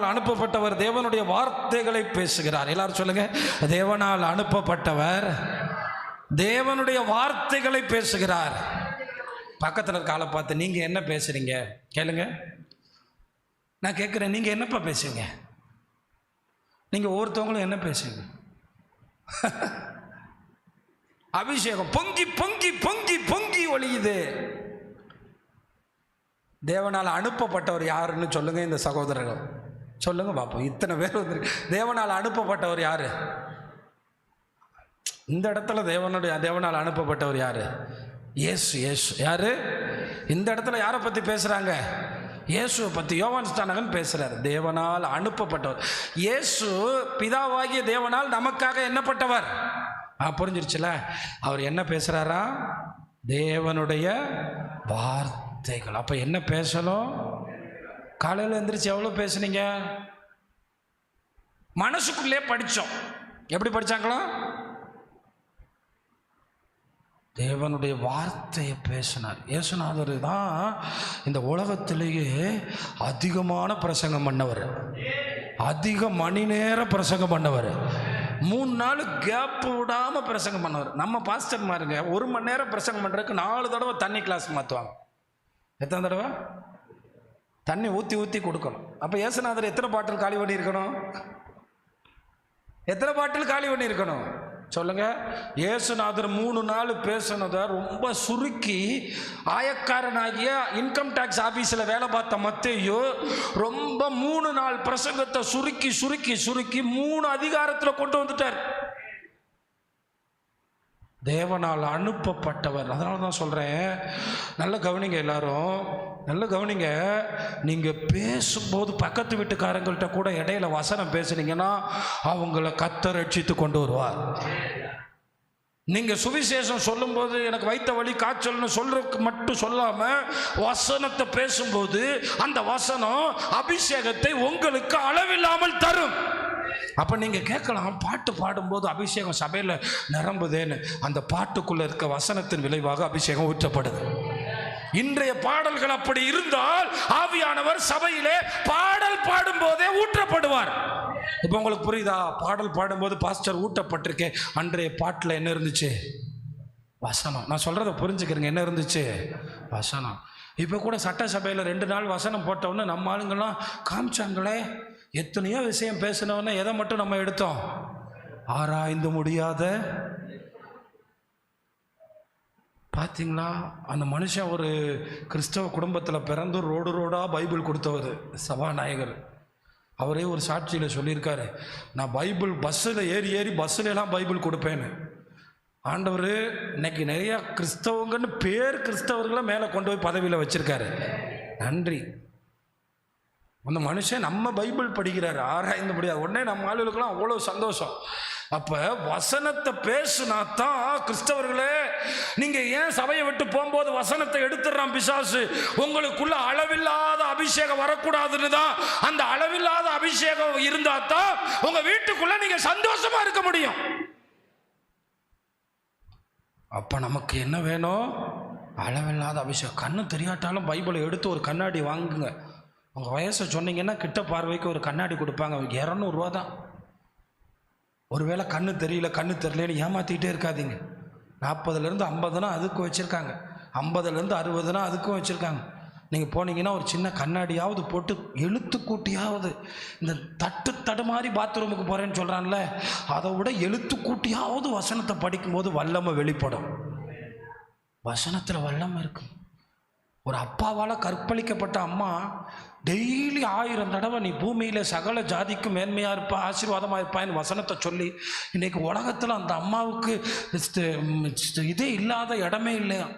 அனுப்பப்பட்டவர் தேவனுடைய வார்த்தைகளை பேசுகிறார். எல்லாரும் சொல்லுங்க, தேவனால் அனுப்பப்பட்டவர் தேவனுடைய வார்த்தைகளை பேசுகிறார். பக்கத்தில் இருக்க ஆளை பார்த்து நீங்க என்ன பேசுறீங்க கேளுங்க. நான் கேட்குறேன், நீங்க என்னப்பா பேசுறீங்க? நீங்க ஒவ்வொருத்தவங்களும் என்ன பேசுங்க? அபிஷேகம் பொங்கி பொங்கி பொங்கி பொங்கி ஒளியுது. தேவனால் அனுப்பப்பட்டவர் யாருன்னு சொல்லுங்க. இந்த சகோதரர்கள் சொல்லுங்க பாப்போம். இத்தனை பேர் வந்து தேவனால் அனுப்பப்பட்டவர் யாரு? இந்த இடத்துல தேவனால் அனுப்பப்பட்டவர் யாரு? இயேசு. இயேசு யாரு? இந்த இடத்துல யாரை பத்தி பேசுறாங்க? இயேசுவை பத்தி யோவான் ஸ்நானகன் பேசுறாரு. தேவனால் அனுப்பப்பட்டவர் இயேசு. பிதாவாகிய தேவனால் நமக்காக என்னப்பட்டவர். புரிஞ்சிருச்சுல? அவர் என்ன பேசுறாரா? தேவனுடைய வார்த்தைகள். அப்ப என்ன பேசணும்? காலையில் எந்திரிச்சு எவ்வளோ பேசுனீங்க? மனசுக்குள்ளே படித்தோம். எப்படி படித்தாங்களா? தேவனுடைய வார்த்தையை பேசினார். இயேசுநாதர் தான் இந்த உலகத்திலேயே அதிகமான பிரசங்கம் பண்ணவர், அதிக மணி நேரம் பிரசங்கம் பண்ணவர், 3 நாள் கேப் விடாமல் பிரசங்கம் பண்ணவர். நம்ம பாஸ்டர் மாருங்க 1 மணி நேரம் பிரசங்கம் பண்ணுறதுக்கு 4 தடவை தண்ணி கிளாஸ் மாற்றுவாங்க. எத்தனை தடவை தண்ணி ஊற்றி ஊற்றி கொடுக்கணும். அப்போ இயேசுநாதர் எத்தனை பாட்டில் காலி பண்ணியிருக்கணும்? எத்தனை பாட்டில் காலி பண்ணியிருக்கணும் சொல்லுங்க. இயேசுநாதர் 3 நாள் பேசினதை ரொம்ப சுருக்கி, ஆயக்காரனாகிய இன்கம் டேக்ஸ் ஆபீஸில் வேலை பார்த்த மத்தேயு ரொம்ப 3 நாள் பிரசங்கத்தை சுருக்கி சுருக்கி சுருக்கி 3 அதிகாரத்தில் கொண்டு வந்துட்டார். தேவனால் அனுப்பப்பட்டவர். அதனால தான் சொல்கிறேன், நல்ல கவனிங்க, எல்லாரும் நல்ல கவனிங்க. நீங்கள் பேசும்போது பக்கத்து வீட்டுக்காரங்கள்ட்ட கூட இடையில வசனம் பேசுனீங்கன்னா அவங்கள கர்த்தர் ரட்சித்து கொண்டு வருவார். நீங்கள் சுவிசேஷம் சொல்லும்போது எனக்கு வைத்த வலி காய்ச்சல்னு சொல்றதுக்கு மட்டும் சொல்லாமல் வசனத்தை பேசும்போது அந்த வசனம் அபிஷேகத்தை உங்களுக்கு அளவில்லாமல் தரும். அப்போ நீங்கள் கேட்கலாம், பாட்டு பாடும்போது அபிஷேகம் சபையில் நிரம்புதேன்னு. அந்த பாட்டுக்குள்ளே இருக்க வசனத்தின் விளைவாக அபிஷேகம் ஊற்றப்படுது. இன்றைய பாடல்கள் அப்படி இருந்தால் ஆவியானவர் சபையிலே பாடல் பாடும்போதே ஊற்றப்படுவார். இப்போ உங்களுக்கு புரியுதா? பாடல் பாடும்போது பாஸ்டர் ஊட்டப்பட்டிருக்கேன். அன்றைய பாட்டில் என்ன இருந்துச்சு? வசனம். நான் சொல்கிறத புரிஞ்சுக்கிறேங்க. என்ன இருந்துச்சு? வசனம். இப்போ கூட சட்டசபையில் 2 நாள் வசனம் போட்டோன்னு நம்ம ஆளுங்கள்லாம் காமிச்சாங்களே. எத்தனையோ விஷயம் பேசினோன்னு எதை மட்டும் நம்ம எடுத்தோம்? ஆராய்ந்து முடியாத. பார்த்தீங்களா? அந்த மனுஷன் ஒரு கிறிஸ்தவ குடும்பத்தில் பிறந்து ரோடு ரோடாக பைபிள் கொடுத்தவர் சபாநாயகர். அவரே ஒரு சாட்சியில் சொல்லியிருக்காரு, நான் பைபிள் பஸ்ஸில் ஏறி ஏறி பஸ்ஸிலலாம் பைபிள் கொடுப்பேன்னு. ஆண்டவர் இன்னைக்கு நிறையா கிறிஸ்தவங்கன்னு பேர் கிறிஸ்தவர்களை மேலே கொண்டு போய் பதவியில் வச்சுருக்காரு. நன்றி. அந்த மனுஷன் நம்ம பைபிள் படிக்கிறார், ஆராய்ந்து முடியாது. உடனே நம்ம ஆளுகளுக்கெல்லாம் அவ்வளோ சந்தோஷம். அப்போ வசனத்தை பேசுனா தான் கிறிஸ்தவர்களே, நீங்கள் ஏன் சபையை விட்டு போகும்போது வசனத்தை எடுத்துடுறான் பிசாசு? உங்களுக்குள்ள அளவில்லாத அபிஷேகம் வரக்கூடாதுன்னு தான். அந்த அளவில்லாத அபிஷேகம் இருந்தா தான் உங்கள் வீட்டுக்குள்ள நீங்கள் சந்தோஷமா இருக்க முடியும். அப்போ நமக்கு என்ன வேணும்? அளவில்லாத அபிஷேகம். கண்ணு தெரியாட்டாலும் பைபிளை எடுத்து ஒரு கண்ணாடி வாங்குங்க. உங்கள் வயசை சொன்னீங்கன்னா கிட்ட பார்வைக்கு ஒரு கண்ணாடி கொடுப்பாங்க. 200 ரூபா தான். ஒருவேளை கண்ணு தெரியலன்னு ஏமாற்றிக்கிட்டே இருக்காதீங்க. 40லேருந்து 50னா அதுக்கும் வச்சுருக்காங்க, 50லேருந்து 60னா அதுக்கும் வச்சுருக்காங்க. நீங்கள் போனீங்கன்னா ஒரு சின்ன கண்ணாடியாவது போட்டு எழுத்து கூட்டியாவது, இந்த தடுமாறி பாத்ரூமுக்கு போகிறேன்னு சொல்கிறான்ல, அதை விட எழுத்து கூட்டியாவது வசனத்தை படிக்கும்போது வல்லமை வெளிப்படும். வசனத்தில் வல்லமை இருக்கு. ஒரு அப்பாவால் கற்பழிக்கப்பட்ட அம்மா டெய்லி 1000 தடவை நீ பூமியில் சகல ஜாதிக்கும் மேன்மையாக இருப்பா, ஆசீர்வாதமாக இருப்பான்னு வசனத்தை சொல்லி இன்றைக்கி உலகத்தில் அந்த அம்மாவுக்கு இதே இல்லாத இடமே இல்லையா?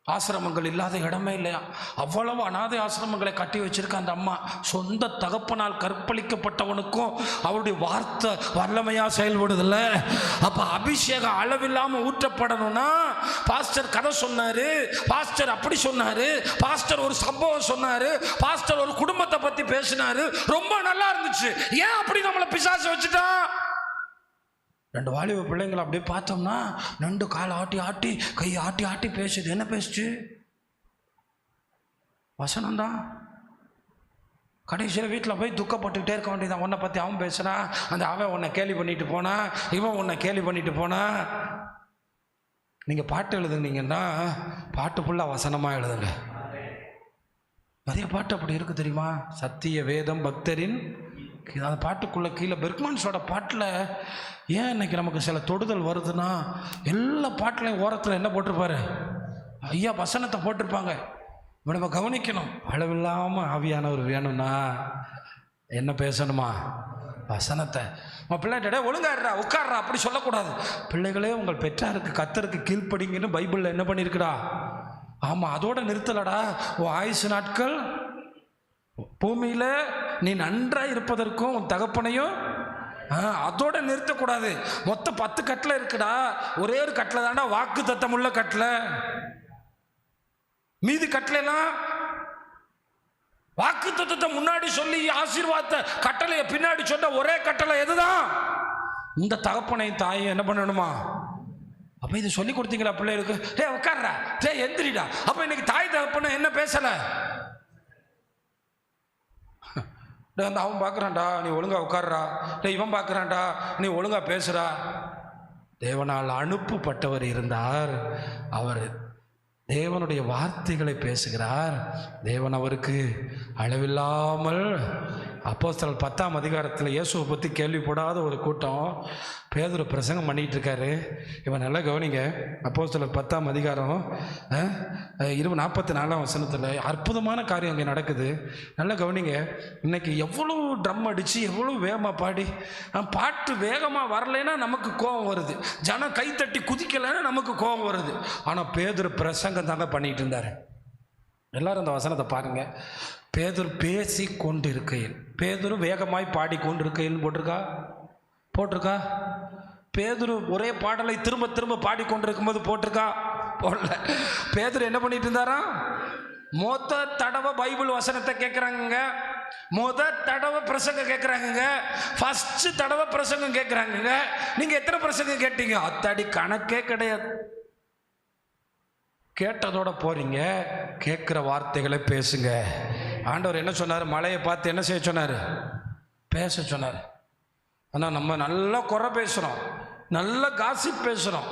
ஆசிரமங்கள் இல்லாத இடமே இல்லையா? அவ்வளவு அனாதை ஆசிரமங்களை கட்டி வச்சிருக்க அந்த அம்மா. சொந்த தகப்பனால் கற்பழிக்கப்பட்டவனுக்கும் அவருடைய வார்த்தை வல்லமையா செயல்படுதில்ல. அப்ப அபிஷேகம் அளவில்லாம ஊற்றப்படணும்னா, பாஸ்டர் கதை சொன்னாரு, பாஸ்டர் அப்படி சொன்னாரு, பாஸ்டர் ஒரு சம்பவம் சொன்னாரு, பாஸ்டர் ஒரு குடும்பத்தை பத்தி பேசினாரு, ரொம்ப நல்லா இருந்துச்சு. ஏன் அப்படி நம்மளை பிசாசு வச்சுட்டான்? 2 வாலிப பிள்ளைங்களை அப்படியே பார்த்தோம்னா 2 கால் ஆட்டி ஆட்டி கை ஆட்டி ஆட்டி பேசுது. என்ன பேசுச்சு? வசனம்தான். கடைசியில் வீட்டில் போய் துக்கப்பட்டுக்கிட்டே இருக்க வேண்டியதான். உன்னை பற்றி அவன் பேசுனா, அந்த அவன் உன்னை கேலி பண்ணிட்டு போனா, இவன் உன்னை கேலி பண்ணிட்டு போனா. நீங்கள் பாட்டு எழுதுனீங்கன்னா பாட்டு ஃபுல்லாக வசனமாக எழுதுங்க. நிறைய பாட்டு அப்படி இருக்கு தெரியுமா? சத்திய வேதம் பக்தரின் அந்த பாட்டுக்குள்ளே கீழே பெர்க்மன்ஸோட பாட்டில் ஏன் இன்னைக்கு நமக்கு சில தொடுதல் வருதுன்னா, எல்லா பாட்டிலையும் ஓரத்தில் என்ன போட்டிருப்பாரு? ஐயா வசனத்தை போட்டிருப்பாங்க. நம்ம கவனிக்கணும். அளவில்லாமல் ஆவியானவர் வேணும்னா என்ன பேசணுமா? வசனத்தை. உங்கள் பிள்ளைகிட்ட ஒழுங்காடுறா உட்கார்றா அப்படி சொல்லக்கூடாது. பிள்ளைகளே உங்கள் பெற்றாருக்கு கர்த்தருக்கு கீழ்ப்படிங்கன்னு பைபிளில் என்ன பண்ணியிருக்குடா? ஆமாம், அதோட நிறுத்தலடா. உன் ஆயுசு நாட்கள் பூமியில் நீ நன்றாக இருப்பதற்கும் உன் தகப்பனையும் அதோட நிறுத்தக்கூடாது. மொத்தம் 10 கட்டளை இருக்குடா. ஒரே ஒரு கட்டளை தாண்டா வாக்கு தத்தமுள்ள கட்டளை. மீதி கட்டளைலாம் வாக்கு தத்தத்தை முன்னாடி சொல்லி ஆசீர்வாதத்தை கட்டளையை பின்னாடி சொன்ன ஒரே கட்டளை எதுதான்? இந்த தகப்பனை தாயை என்ன பண்ணணுமா? அப்ப இது சொல்லி கொடுத்தீங்களா பிள்ளைகளுக்கு? டே உட்கார்றா, டே எந்திரிடா. அப்ப இன்னைக்கு தாய் தகப்பனை என்ன பேசல? அந்த அவன் பார்க்குறான்டா நீ ஒழுங்கா உட்கார்றா, டே இவன் பார்க்குறான்டா நீ ஒழுங்கா பேசுறா. தேவனால் அனுப்பப்பட்டவர் இருந்தார். அவர் தேவனுடைய வார்த்தைகளை பேசுகிறார். தேவன் அவருக்கு அளவில்லாமல். அப்போஸ்தலர் 10ஆம் அதிகாரத்தில் இயேசுவை பற்றி கேள்விப்படாத ஒரு கூட்டம் பேதுரு பிரசங்கம் பண்ணிகிட்டு இருக்காரு. இவன் நல்லா கவனிங்க. அப்போஸ்தலர் 10ஆம் அதிகாரம் 44ஆம் வசனத்தில் அற்புதமான காரியம் அங்கே நடக்குது. நல்லா கவனிங்க. இன்னைக்கு எவ்வளோ ட்ரம் அடித்து எவ்வளோ வேகமாக பாடி பாட்டு வேகமாக வரலைன்னா நமக்கு கோபம் வருது. ஜனம் கைத்தட்டி குதிக்கலைன்னா நமக்கு கோபம் வருது. ஆனால் பேதுரு பிரசங்கம் தாங்க பண்ணிகிட்டு இருந்தார். எல்லாரும் அந்த வசனத்தை பாருங்க. பேதுரு பேசி கொண்டு இருக்கையில், பேதுரு வேகமாய் பாடி கொண்டு இருக்கையில் போட்டிருக்கா? பேதுரு ஒரே பாடலை திரும்ப திரும்ப பாடிக்கொண்டிருக்கும் போது போட்டிருக்கா? போடல. பேதுரு என்ன பண்ணிட்டு இருந்தாரா? மொத தடவை பைபிள் வசனத்தை கேட்குறாங்க, தடவை பிரசங்கம் கேட்குறாங்க, ஃபர்ஸ்ட் தடவை பிரசங்கம் கேட்குறாங்க. நீங்க எத்தனை பிரசங்கம் கேட்டீங்க? அத்தாடி கணக்கே கிடையாது. கேட்டதோட போறீங்க. கேட்குற வார்த்தைகளை பேசுங்க. ஆண்டவர் என்ன சொன்னார்? மலையை பார்த்து என்ன செய்ய சொன்னார்? பேச சொன்னார். ஆனால் நம்ம நல்லா குறை பேசுகிறோம், நல்லா காசிப் பேசுகிறோம்,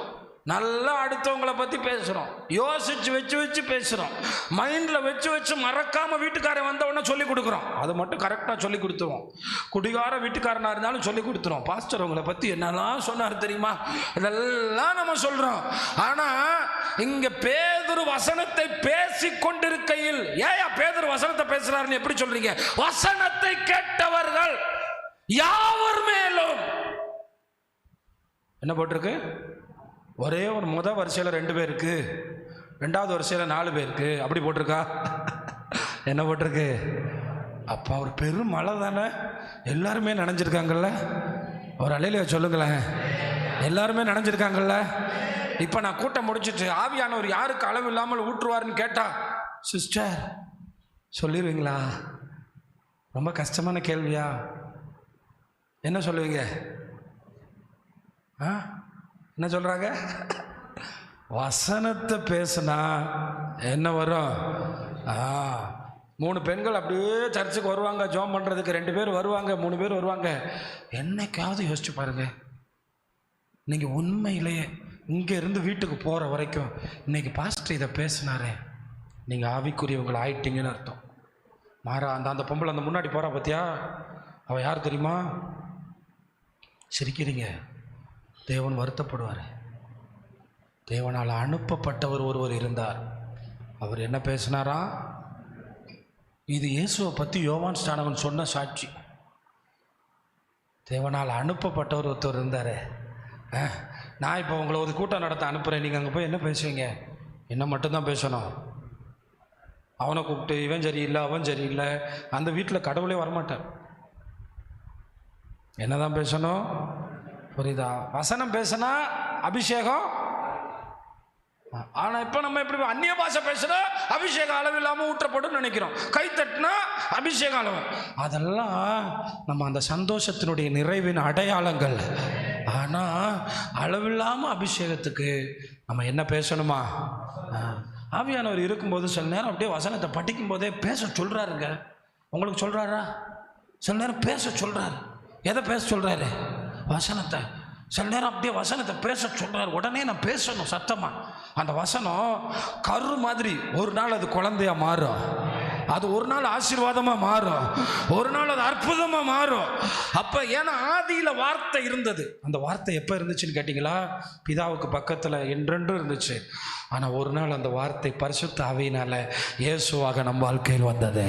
நல்லா அடுத்தவங்களை பற்றி பேசுகிறோம், யோசிச்சு வச்சு பேசுகிறோம், மைண்டில் வச்சு மறக்காமல் வீட்டுக்காரன் வந்தவொடனே சொல்லி கொடுக்குறோம். அது மட்டும் கரெக்டாக சொல்லி கொடுத்துருவோம். குடிகார வீட்டுக்காரனாக இருந்தாலும் சொல்லி கொடுத்துருவோம். பாஸ்டர் உங்களை பற்றி என்னெல்லாம் சொன்னார் தெரியுமா? இதெல்லாம் நம்ம சொல்கிறோம். ஆனால் இங்கே பேதுரு வசனத்தை பேசி கொண்டிருக்கையில், ஏயா பேதுரு வசனத்தை பேசுகிறாருன்னு எப்படி சொல்றீங்க? வசனத்தை கேட்டவர்கள் யாவர் மேலும் என்ன போட்டிருக்கு? ஒரே ஒரு வரிசையில் 2 பேருக்கு, 2வது வரிசையில் 4 பேருக்கு அப்படி போட்டிருக்கா? என்ன போட்டிருக்கு? அப்போ ஒரு பெரும் மழை தானே, எல்லாருமே நனைஞ்சிருக்காங்கல்ல? ஒரு அலையில சொல்லுங்களேன், எல்லாருமே நனைஞ்சிருக்காங்கல்ல? இப்போ நான் கூட்டம் முடிச்சுட்டு ஆவியானவர் யாருக்கு அளவு இல்லாமல் ஊற்றுவாருன்னு கேட்டா, சிஸ்டர் சொல்லிடுவீங்களா? ரொம்ப கஷ்டமான கேள்வியா? என்ன சொல்லுவீங்க? என்ன சொல்றாங்க? வசனத்தை பேசுனா என்ன வரும்? 3 பெண்கள் அப்படியே சர்ச்சுக்கு வருவாங்க, ஜோம் பண்றதுக்கு 2 பேர் வருவாங்க, 3 பேர் வருவாங்க. என்னைக்காவது யோசிச்சு பாருங்க, நீங்க உண்மையிலேயே இங்க இருந்து வீட்டுக்கு போற வரைக்கும் இன்னைக்கு பாஸ்டர் இதை பேசினாரே, நீங்க ஆவிக்குரியவங்களை ஆயிட்டீங்கன்னு அர்த்தம். மாறா அந்த பொம்பளை அந்த முன்னாடி போறா பார்த்தியா? அவ யார் தெரியுமா? சிரிக்கிறீங்க. தேவன் வருத்தப்படுவார். தேவனால் அனுப்பப்பட்டவர் ஒருவர் இருந்தார். அவர் என்ன பேசினாரா? இது இயேசுவை பற்றி யோவான் ஸ்நானகன் சொன்ன சாட்சி. தேவனால் அனுப்பப்பட்டவர் ஒருத்தர் இருந்தார். நான் இப்போ உங்களை ஒரு கூட்டம் நடத்த அனுப்புகிறேன். நீங்கள் அங்கே போய் என்ன பேசுவீங்க? என்ன மட்டும்தான் பேசணும். அவனை கூப்பிட்டு இவன் சரியில்லை அவன் சரியில்லை, அந்த வீட்டில் கடவுளே வரமாட்டார். என்னதான் பேசணும்? புரியுதா? வசனம் பேசினா அபிஷேகம். ஆனால் இப்போ நம்ம எப்படி அந்நிய பாஷை பேசுனா அபிஷேகம் அளவு இல்லாமல் ஊற்றப்படும் நினைக்கிறோம். கை தட்டினா அபிஷேகம் அளவு. அதெல்லாம் நம்ம அந்த சந்தோஷத்தினுடைய நிறைவின் அடையாளங்கள். ஆனால் அளவில்லாமல் அபிஷேகத்துக்கு நம்ம என்ன பேசணுமா? ஆவியானவர் இருக்கும்போது சில நேரம் அப்படியே வசனத்தை படிக்கும் போதே பேச சொல்கிறாருங்க. உங்களுக்கு சொல்கிறாரா? சில நேரம் பேச சொல்கிறாரு. எதை பேச சொல்கிறாரு? வசனத்தை. சில நேரம் அப்படியே வசனத்தை பேச சொல்கிறார். உடனே நான் பேசணும் சத்தமாக. அந்த வசனம் கரு மாதிரி ஒரு நாள் அது குழந்தையா மாறும், அது ஒரு நாள் ஆசீர்வாதமாக மாறும், ஒரு நாள் அது அற்புதமாக மாறும். அப்போ ஏன்னா ஆதியில் வார்த்தை இருந்தது. அந்த வார்த்தை எப்போ இருந்துச்சுன்னு கேட்டிங்களா? பிதாவுக்கு பக்கத்தில் என்றென்றும் இருந்துச்சு. ஆனால் ஒரு நாள் அந்த வார்த்தை பரிசுத்த ஆவியினால் இயேசுவாக நம்ம வாழ்க்கையில் வந்தது.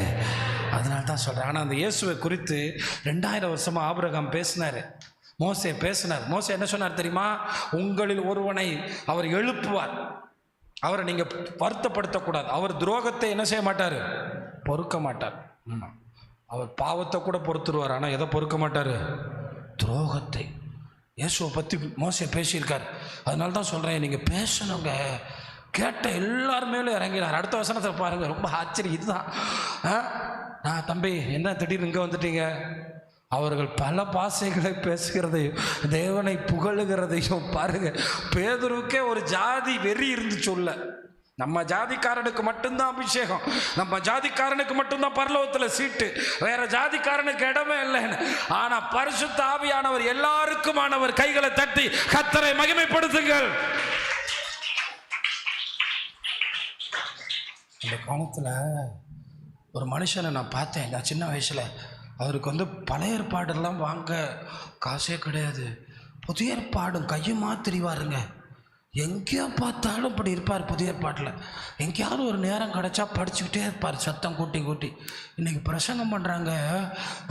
அதனால தான் சொல்கிறேன். ஆனால் அந்த இயேசுவை குறித்து 2000 வருஷமாக ஆபிரகாம் பேசினார், மோசே பேசினார். மோசே என்ன சொன்னார் தெரியுமா? உங்களில் ஒருவனை அவர் எழுப்புவார், அவரை நீங்கள் வருத்தப்படுத்தக்கூடாது, அவர் துரோகத்தை என்ன செய்ய மாட்டார்? பொறுக்க மாட்டார். அவர் பாவத்தை கூட பொறுத்துருவார், ஆனால் எதை பொறுக்க மாட்டார்? துரோகத்தை. இயேசுவை பற்றி மோசே பேசியிருக்கார். அதனால தான் சொல்கிறேன், நீங்கள் பேசணுங்க. கேட்ட எல்லார் மேலும் இறங்கினார். அடுத்த வசனத்தை பாருங்கள், ரொம்ப ஆச்சரியம். இதுதான் நான் தம்பி என்ன திடீர்னு இங்கே வந்துட்டீங்க? அவர்கள் பல பாஷைகளை பேசுகிறதையும் தேவனை புகழுகிறதையும் பாருங்க. பேதுருவுக்கே ஒரு ஜாதி வெறி இருந்து சொல்ல, நம்ம ஜாதிக்காரனுக்கு மட்டும்தான் அபிஷேகம், நம்ம ஜாதிக்காரனுக்கு மட்டும்தான் பரலோகத்தில் சீட்டு, வேற ஜாதிக்காரனுக்கு இடமே இல்லைன்னு. ஆனா பரிசுத்த ஆவியானவர் எல்லாருக்குமானவர். கைகளை தட்டி கர்த்தரை மகிமைப்படுத்துங்கள். இந்த காலத்தில் ஒரு மனுஷனை நான் பார்த்தேன், நான் சின்ன வயசில். அவருக்கு பழைய ஏற்பாடெல்லாம் வாங்க காசே கிடையாது. புதிய ஏற்பாடும் கையுமா திரிவாருங்க. எங்கேயோ பார்த்தாலும் இப்படி இருப்பார். புதிய ஏற்பாட்டில் எங்கேயாவது ஒரு நேரம் கிடச்சா படிச்சுக்கிட்டே இருப்பார், சத்தம் கூட்டி கூட்டி. இன்றைக்கி பிரசங்கம் பண்ணுறாங்க,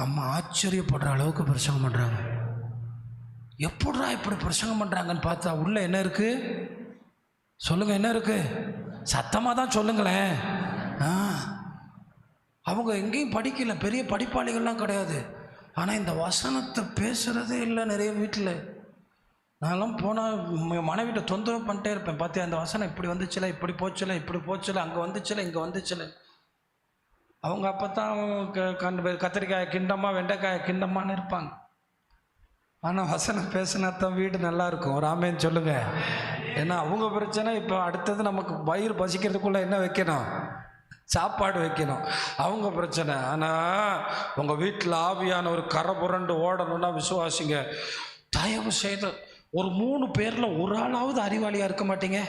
நம்ம ஆச்சரியப்படுற அளவுக்கு பிரசங்கம் பண்ணுறாங்க. எப்படா இப்படி பிரசங்கம் பண்ணுறாங்கன்னு பார்த்தா உள்ளே என்ன இருக்குது சொல்லுங்கள்? என்ன இருக்குது? சத்தமாக தான் சொல்லுங்களேன். அவங்க எங்கேயும் படிக்கல, பெரிய படிப்பாளிகள்லாம் கிடையாது. ஆனால் இந்த வசனத்தை பேசுகிறதே இல்லை நிறைய வீட்டில். நான்லாம் போனால் மனைவிட்ட தொந்தரவு பண்ணிட்டே இருப்பேன். பார்த்தியா அந்த வசனம் இப்படி வந்துச்சுல, இப்படி போச்சுல, இப்படி போச்சுல, அங்கே வந்துச்சுல, இங்கே வந்துச்சுல. அவங்க அப்போ தான் கத்திரிக்காய் கிண்டமா வெண்டைக்காய் கிண்டமான்னு இருப்பாங்க. ஆனால் வசனம் பேசினா தான் வீடு நல்லாயிருக்கும். ஒரு ஆமேன்னு சொல்லுங்கள். ஏன்னா அவங்க பிரச்சனை இப்போ அடுத்தது நமக்கு வயிறு பசிக்கிறதுக்குள்ளே என்ன வைக்கணும்? சாப்பாடு வைக்கணும். அவங்க பிரச்சனை. ஆனால் உங்கள் வீட்டில் ஆவியான ஒரு கரை புரண்டு ஓடணும்னா விசுவாசிங்க, தயவு செய்து ஒரு 3 பேரில் ஒரு ஆளாவது அறிவாளியாக இருக்க மாட்டீங்க.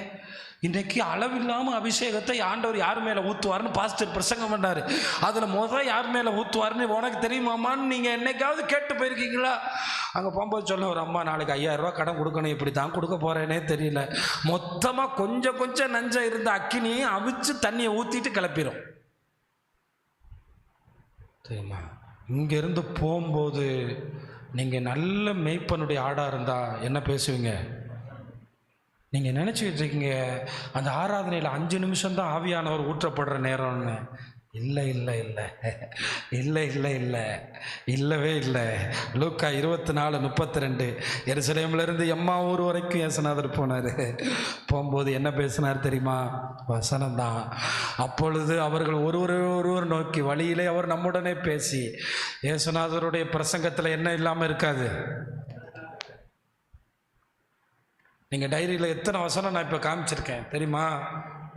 இன்றைக்கி அளவில்லாமல் அபிஷேகத்தை ஆண்டவர் யார் மேலே ஊற்றுவார்னு பாஸ்டர் பிரசங்கம் பண்ணார். அதில் யார் மேலே ஊற்றுவார்னு உனக்கு தெரியுமாமான்னு நீங்கள் என்னைக்காவது கேட்டு போயிருக்கீங்களா? அங்கே போகும்போது சொன்ன ஒரு அம்மா, நாளைக்கு 5000 ரூபா கடன் கொடுக்கணும், இப்படி தான் கொடுக்க போகிறேனே தெரியல. மொத்தமாக கொஞ்சம் கொஞ்சம் நஞ்சம் இருந்த அக்கினியை அவிச்சு தண்ணியை ஊற்றிட்டு கிளப்பிடும் தெரியுமா? இங்கேருந்து போகும்போது நீங்கள் நல்ல மெய்ப்பனுடைய ஆடாக இருந்தால் என்ன பேசுவீங்க? நீங்கள் நினச்சிக்கிட்டு இருக்கீங்க அந்த ஆராதனையில் 5 நிமிஷம் தான் ஆவியானவர் ஊற்றப்படுற நேரம்னு. இல்லை இல்லை இல்லை இல்லை இல்லை இல்லை இல்லவே இல்லை. லூக்கா 24:32 எருசலேமிலிருந்து எம்மா ஊர் வரைக்கும் இயேசுநாதர் போனார். போகும்போது என்ன பேசினார் தெரியுமா? வசனம்தான். அப்பொழுது அவர்கள் ஒருவர் நோக்கி வழியிலே அவர் நம்முடனே பேசி. இயேசுநாதருடைய பிரசங்கத்தில் என்ன இல்லாமல் இருக்காது? நீங்கள் டைரியில் எத்தனை வசனம் நான் இப்போ காமிச்சிருக்கேன் தெரியுமா?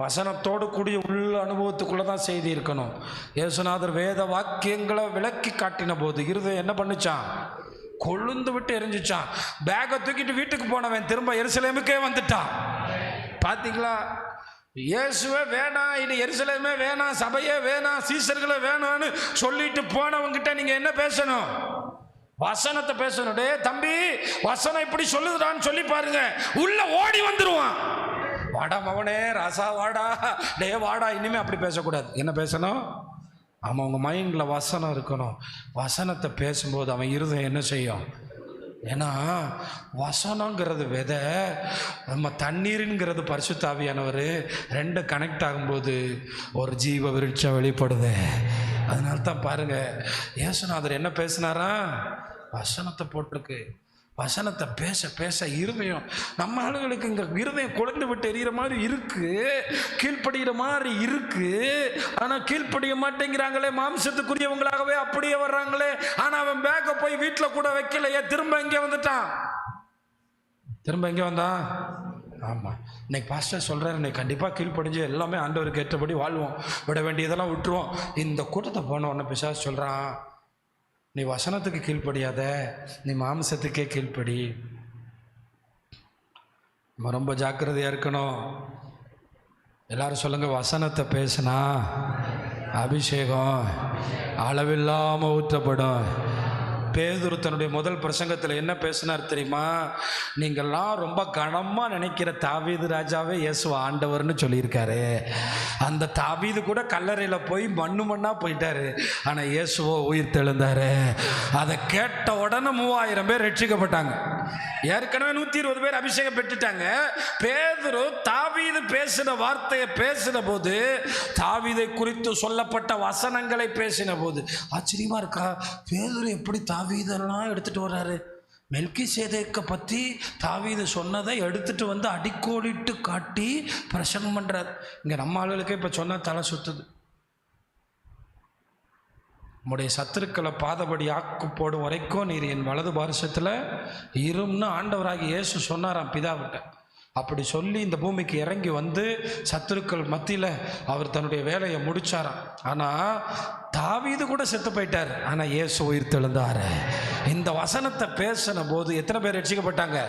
வசனத்தோடு கூடிய உள்ள அனுபவத்துக்குள்ளே தான் செய்தி இருக்கணும். இயேசுநாதர் வேத வாக்கியங்களை விளக்கி காட்டின போது இருதயம் என்ன பண்ணுச்சான்? கொழுந்து விட்டு எரிஞ்சிச்சான். பேக்கை தூக்கிட்டு வீட்டுக்கு போனவன் திரும்ப எருசலேமுக்கே வந்துட்டான். பார்த்தீங்களா? இயேசுவே வேணாம், இனி எருசலேமே வேணாம், சபையே வேணாம், சீசர்களே வேணான்னு சொல்லிட்டு போனவங்கிட்ட நீங்கள் என்ன பேசணும்? வசனத்தை பேசணும். டே தம்பி, வசனம் இப்படி சொல்லுதான்னு சொல்லி பாருங்க, உள்ள ஓடி வந்துருவான். வாடா மவனே, ராசா வாடா, டே வாடா. இனிமே அப்படி பேசக்கூடாது. என்ன பேசணும்? ஆமாம், உங்கள் மைண்டில் வசனம் இருக்கணும். வசனத்தை பேசும்போது அவன் இருதயம் என்ன செய்யும்? ஏன்னா வசனங்கிறது விதை, நம்ம தண்ணீருங்கிறது பரிசுத்த ஆவியானவர். 2 கனெக்ட் ஆகும்போது ஒரு ஜீவ விருட்சம் வெளிப்படுது. அதனால தான் பாருங்க, இயேசுநாதர் என்ன பேசினாரா? வசனத்தை போட்டிருக்கு. வசனத்தை பேச பேச இருதயம், நம்ம ஆளுகளுக்கு இங்கே இருதயம் குழந்தை விட்டு எறிகிற மாதிரி இருக்கு, கீழ்ப்படுகிற மாதிரி இருக்கு. ஆனால் கீழ்ப்படிய மாட்டேங்கிறாங்களே, மாம்சத்துக்குரியவங்களாகவே அப்படியே வர்றாங்களே. ஆனால் அவன் பேக்கை போய் வீட்டில் கூட வைக்கலையே, திரும்ப எங்கே வந்துட்டான்? திரும்ப எங்கே வந்தான்? ஆமாம், இன்னைக்கு பாஸ்டர் சொல்கிறார், இன்னைக்கு கண்டிப்பாக கீழ்ப்படிஞ்சு எல்லாமே ஆண்டவருக்கு ஏற்றபடி வாழ்வோம், விட வேண்டியதெல்லாம் விட்டுருவோம். இந்த கூட்டத்தை போன உடனே பிசாசு சொல்கிறான், நீ வசனத்துக்கு கீழ்ப்படியாத, நீ மாம்சத்துக்கே கீழ்ப்படி. நம்ம ரொம்ப ஜாக்கிரதையாக இருக்கணும். எல்லாரும் சொல்லுங்கள், வசனத்தை பேசினா அபிஷேகம் அளவில்லாமல் ஊற்றப்படும். பேதுரு தன்னுடைய முதல் பிரசங்கத்தில் என்ன பேசினார் தெரியுமா? நீங்கள்லாம் ரொம்ப கனமாக நினைக்கிற தாவீது ராஜாவே இயேசு ஆண்டவர்னு சொல்லியிருக்காரு. அந்த தாவீது கூட கல்லறையில் போய் மண்ணாக போயிட்டாரு, ஆனால் இயேசுவோ உயிர் தெழுந்தாரு. அதை கேட்ட உடனே 3000 பேர் ரட்சிக்கப்பட்டாங்க. ஏற்கனவே 120 பேர் அபிஷேகம் பெற்றுட்டாங்க. பேதுரு தாவீது பேசின வார்த்தையை பேசின போது, தாவீதை குறித்து சொல்லப்பட்ட வசனங்களை பேசின போது ஆச்சரியமா இருக்கா? பேதுரு எப்படி தாவீதெல்லாம் எடுத்துட்டு வர்றாரு? மெல்கிசேதேக்கை பற்றி தாவீது சொன்னதை எடுத்துட்டு வந்து அடிக்கோடிட்டு காட்டி பிரசங்கம் பண்ணுறார். இங்கே நம்ம ஆளுகளுக்கே இப்போ சொன்னால் தலை சுத்துது. உம்முடைய சத்துருக்களை பாதபடி ஆக்கு போடும் வரைக்கும் நீர் என் வலது பாரிசத்தில் இரும்னு ஆண்டவராகி இயேசு சொன்னாராம் பிதாவிட்ட. அப்படி சொல்லி இந்த பூமிக்கு இறங்கி வந்து சத்துருக்கள் மத்தியில் அவர் தன்னுடைய வேலையை முடிச்சாராம். ஆனால் தாவீது கூட செத்து போயிட்டார், ஆனால் இயேசு உயிர் தெழுந்தார். இந்த வசனத்தை பேசின போது எத்தனை பேர் ரட்சிக்கப்பட்டாங்க?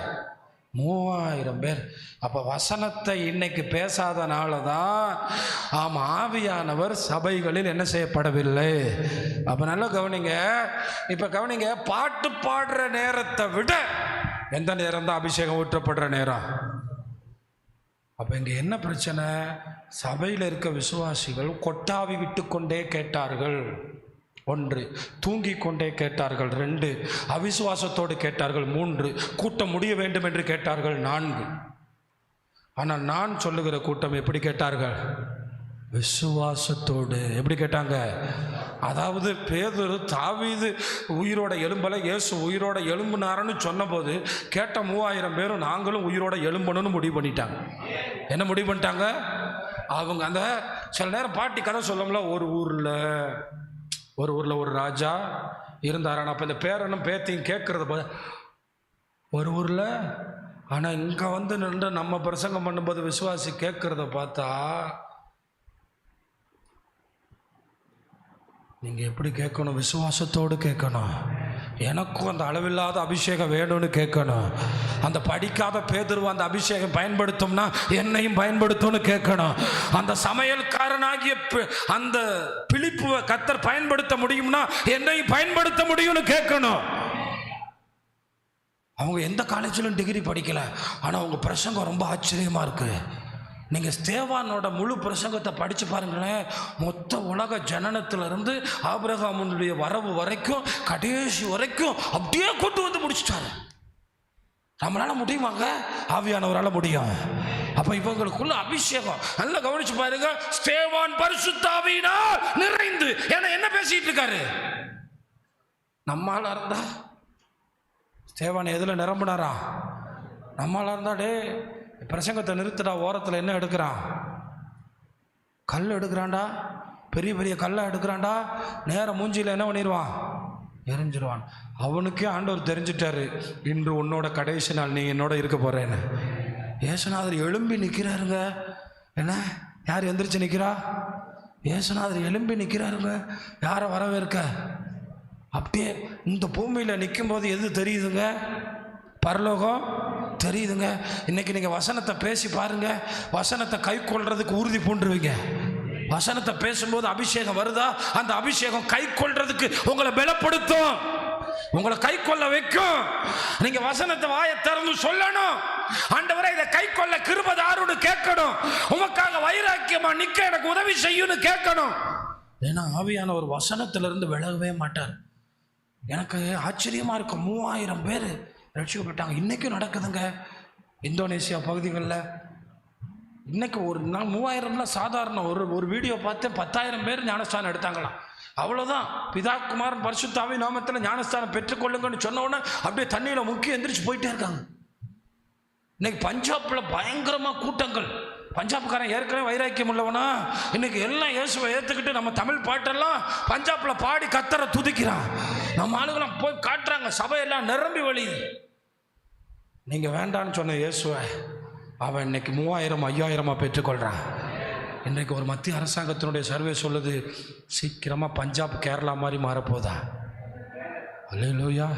3000 பேர். அப்போ வசனத்தை இன்னைக்கு பேசாதனால தான் ஆவியானவர் சபைகளில் என்ன செய்யப்படவில்லை. அப்போ நல்லா கவனிங்க. இப்போ கவனிங்க, பாட்டு பாடுற நேரத்தை விட எந்த நேரம் தான் அபிஷேகம் ஊற்றப்படுற நேரம்? அப்போ இங்கே என்ன பிரச்சனை? சபையில் இருக்க விசுவாசிகள் கொட்டாவி விட்டு கொண்டே கேட்டார்கள். 1, தூங்கிக் கொண்டே கேட்டார்கள். 2, அவிசுவாசத்தோடு கேட்டார்கள். 3, கூட்டம் முடிய வேண்டும் என்று கேட்டார்கள். 4, ஆனால் நான் சொல்லுகிற கூட்டம் எப்படி கேட்டார்கள்? விசுவாசத்தோடு. எப்படி கேட்டாங்க? அதாவது பேதுரு தாவீது உயிரோட எழும்பலை, இயேசு உயிரோட எழும்புனாருன்னு சொன்னபோது கேட்ட 3000 பேரும் நாங்களும் உயிரோட எழும்பணும்னு முடிவு பண்ணிட்டாங்க. என்ன முடிவு பண்ணிட்டாங்க? அவங்க அந்த சில நேரம் பாட்டி கதை சொல்லல, ஒரு ஊரில் ஒரு ராஜா இருந்தாரான். அப்போ இந்த பேரனும் பேத்தையும் கேட்குறத ஒரு ஊரில். ஆனால் இங்கே வந்து நின்று நம்ம பிரசங்கம் பண்ணும்போது விசுவாசி கேட்குறத பார்த்தா நீங்கள் எப்படி கேட்கணும்? விசுவாசத்தோடு கேட்கணும். எனக்கும் அந்த அளவில்லாத அபிஷேகம் வேணும்னு கேட்கணும். அந்த படிக்காத பேதுருவ அந்த அபிஷேகம் பயன்படுத்தும்னா என்னையும் பயன்படுத்தும்னு கேட்கணும். அந்த சமையல்காரனாகிய அந்த பிலிப்புவை கர்த்தர் பயன்படுத்த முடியும்னா என்னையும் பயன்படுத்த முடியும்னு கேட்கணும். அவங்க எந்த காலேஜிலும் டிகிரி படிக்கல, ஆனால் அவங்க பிரசங்கம் ரொம்ப ஆச்சரியமாக இருக்குது. நீங்கள் ஸ்தேவானோட முழு பிரசங்கத்தை படித்து பாருங்களேன். மொத்த உலக ஜனனத்திலிருந்து ஆபிரகாமுடைய வரவு வரைக்கும் கடைசி வரைக்கும் அப்படியே கொண்டு வந்து முடிச்சிட்டாரு. நம்மளால முடியுமாங்க? ஆவியானவரால் முடியும். அப்போ இவங்களுக்குள்ள அபிஷேகம் நல்லா கவனிச்சு பாருங்க. ஸ்தேவான் பரிசுத்த ஆவியினால் நிறைந்து. ஏன்னா என்ன பேசிட்டு இருக்காரு? நம்மளால இருந்தா ஸ்தேவான் எதில் நிரம்பினாரா? நம்மளால இருந்தா டே பிரசங்கத்தை நிறுத்துடா, ஓரத்தில் என்ன எடுக்கிறான்? கல் எடுக்கிறான்டா, பெரிய பெரிய கல்லை எடுக்கிறான்டா, நேரம் மூஞ்சியில் என்ன பண்ணிடுவான்? எரிஞ்சிருவான். அவனுக்கே ஆண்டவர் தெரிஞ்சிட்டாரு, இன்று உன்னோட கடைசி நாள், நீ என்னோட இருக்க போறேன்னு. இயேசுநாதர் எழும்பி நிற்கிறாருங்க. என்ன? யார் எந்திரிச்சு நிற்கிறா? இயேசுநாதர் எழும்பி நிற்கிறாருங்க. யாரை வரவேற்க? அப்படியே இந்த பூமியில் நிற்கும் போது எது தெரியுதுங்க? பரலோகம் தெரியுதுங்க. இன்னைக்கு நீங்கள் வசனத்தை பேசி பாருங்க, வசனத்தை கை கொள்றதுக்கு உறுதி பூண்டுருவீங்க. வசனத்தை பேசும்போது அபிஷேகம் வருதா? அந்த அபிஷேகம் கை கொள்றதுக்கு உங்களை பலப்படுத்தும், உங்களை கை கொள்ள வைக்கும். நீங்க வசனத்தை வாயை திறந்து சொல்லணும், ஆண்டவரே இதை கை கொள்ள கிருபை தாருன்னு கேட்கணும். உமக்காக வைராக்கியமா நிக்க எனக்கு உதவி செய்யுன்னு கேட்கணும். ஏன்னா ஆவியான ஒரு வசனத்திலிருந்து விலகவே மாட்டார். எனக்கு ஆச்சரியமா இருக்கு. 3000 பேர் ரட்சிக்கப்பட்டாங்க. இன்றைக்கும் நடக்குதுங்க இந்தோனேசியா பகுதிகளில். இன்றைக்கி ஒரு நாள் 3000 சாதாரண ஒரு வீடியோ பார்த்து 10,000 பேர் ஞானஸ்தானம் எடுத்தாங்களாம். அவ்வளோதான். பிதா குமாரன் பரிசுத்த ஆவி நாமத்தில் ஞானஸ்தானம் பெற்றுக்கொள்ளுங்கன்னு சொன்ன உடனே அப்படியே தண்ணியில் முக்கி எந்திரிச்சு போயிட்டே இருக்காங்க. இன்னைக்கு பஞ்சாபில் பயங்கரமாக கூட்டங்கள். பஞ்சாப்காரன் ஏற்கனவே வைராக்கியம் உள்ளவனா, இன்னைக்கு எல்லாம் இயேசுவை ஏற்றுக்கிட்டு நம்ம தமிழ் பாட்டெல்லாம் பஞ்சாபில் பாடி கர்த்தரை துதிக்கிறான். நம்ம ஆளுங்களாம் போய் காட்டுறாங்க, சபையெல்லாம் நிரம்பி வழியுது. நீங்கள் வேண்டான்னு சொன்ன இயேசுவை அவன் இன்னைக்கு 3000 5000 பெற்றுக்கொள்கிறான். இன்றைக்கு ஒரு மத்திய அரசாங்கத்தினுடைய சர்வே சொல்லுது, சீக்கிரமாக பஞ்சாப் கேரளா மாதிரி மாறப்போதா. அல்லேலூயா,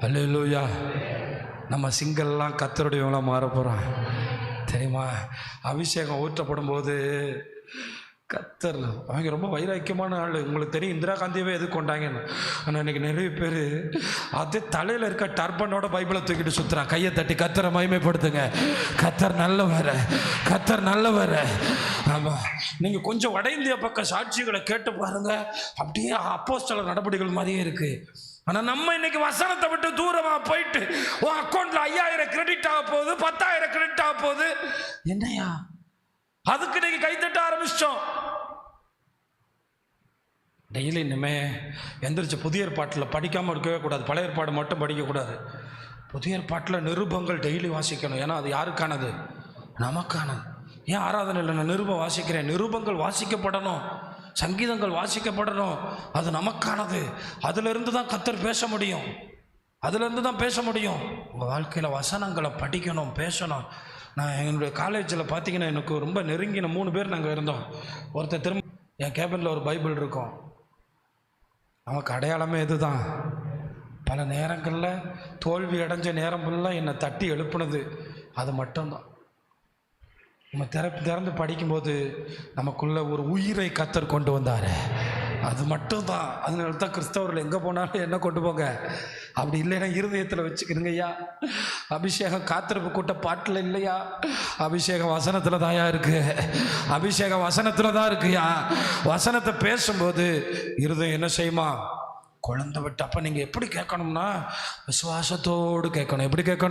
அல்லேலூயா. நம்ம சிங்கல்லாம் கர்த்தருடையவங்களாக மாற போகிறோம் தெரியுமா? அபிஷேகம் ஊற்றப்படும் போது கர்த்தர், அவங்க ரொம்ப வைராக்கியமான ஆள். உங்களுக்கு தெரியும் இந்திரா காந்தியவே எது கொண்டாங்கன்னு. ஆனால் இன்றைக்கி நிறைய பேர் அதே தலையில் இருக்க டர்பனோட பைபிளை தூக்கிட்டு சுற்றுறான். கையை தட்டி கர்த்தரை மகிமைப்படுத்துங்க. கர்த்தர் நல்லவர், கர்த்தர் நல்லவர். ஆமாம், நீங்கள் கொஞ்சம் வட இந்திய பக்கம் சாட்சிகளை கேட்டு பாருங்கள், அப்படியே அப்போஸ்தலர் நடவடிக்கைகள் மாதிரியே இருக்குது. ஆனால் நம்ம இன்னைக்கு வசனத்தை விட்டு தூரமாக போயிட்டு உன் அக்கௌண்ட்டில் 5000 கிரெடிட் ஆக போகுது, 10,000 கிரெடிட் ஆக போகுது. என்னையா அதுக்கு இன்னைக்கு கைத்தட்ட ஆரம்பிச்சிட்டோம். டெய்லி இனிமே எந்திரிச்சு புதிய ஏற்பாட்டில் படிக்காமல் இருக்கவே கூடாது. பழைய ஏற்பாடு மட்டும் படிக்கக்கூடாது. புதிய ஏற்பாட்டில் நிருபங்கள் டெய்லி வாசிக்கணும். ஏன்னா அது யாருக்கானது? நமக்கானது. ஏன் ஆராதனையில் நான் நிருபம் வாசிக்கிறேன்? நிருபங்கள் வாசிக்கப்படணும், சங்கீதங்கள் வாசிக்கப்படணும். அது நமக்கானது. அதிலிருந்து தான் கர்த்தர் பேச முடியும், அதிலிருந்து தான் பேச முடியும். உங்கள் வாழ்க்கையில் வசனங்களை படிக்கணும், பேசணும். நான் என்னுடைய காலேஜில் பார்த்தீங்கன்னா எனக்கு ரொம்ப நெருங்கின 3 பேர் நாங்கள் இருந்தோம். ஒருத்தர் திரும்ப என் கேபினில் ஒரு பைபிள் இருக்கும். நமக்கு அடையாளமே இதுதான். பல நேரங்களில் தோல்வி அடைஞ்ச நேரம் ஃபுல்லாக என்னை தட்டி எழுப்புனது அது மட்டும்தான். நம்ம திறந்து படிக்கும்போது நமக்குள்ள ஒரு உயிரை கர்த்தர் கொண்டு வந்தார். அது மட்டும்தான். அதனால தான் கிறிஸ்தவர்கள் எங்கே போனாலும் என்ன கொண்டு போங்க, அப்படி இல்லைன்னா இருதயத்தில் வச்சுக்கிறீங்க ஐயா. அபிஷேகம் காத்திருப்பு கூட்ட பாட்டில் இல்லையா, அபிஷேகம் வசனத்தில் தாயா இருக்கு. அபிஷேகம் வசனத்தில் தான் இருக்குயா. வசனத்தை பேசும்போது இருதயம் என்ன செய்யுமா? குழந்தை விட்டு. அப்போ நீங்கள் எப்படி கேட்கணும்னா விசுவாசத்தோடு கேட்கணும். எப்படி கேட்கணும்?